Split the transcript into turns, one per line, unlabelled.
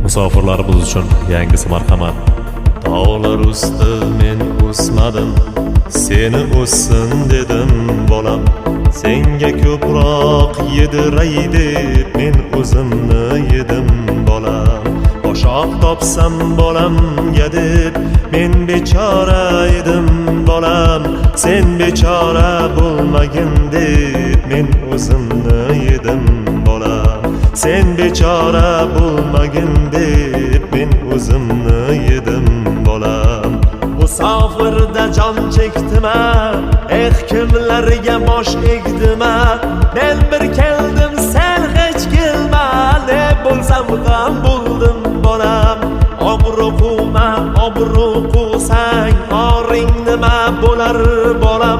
Musofirlarimiz uchun yangisi marhamat. Dağlar usti men o'smadim, seni o'ssin dedim bolam. Senga ko'proq yediray deb men o'zimni yedim bolam. Boshoq topsam bolamga deb men bechora edim bolam. Sen bechora bo'lmagin deb men o'zimni yedim bolam. Sen bechora bo'lmagin deb men o'zimni yedim bolam. Musofirda jon chekdima, kimlarga bosh egdima. Men bir keldim, sen hech kelma, ne bo'lsam ham bo'ldim bolam. Obro' quvma, obro' quvsang, oring nima bo'lar bolam.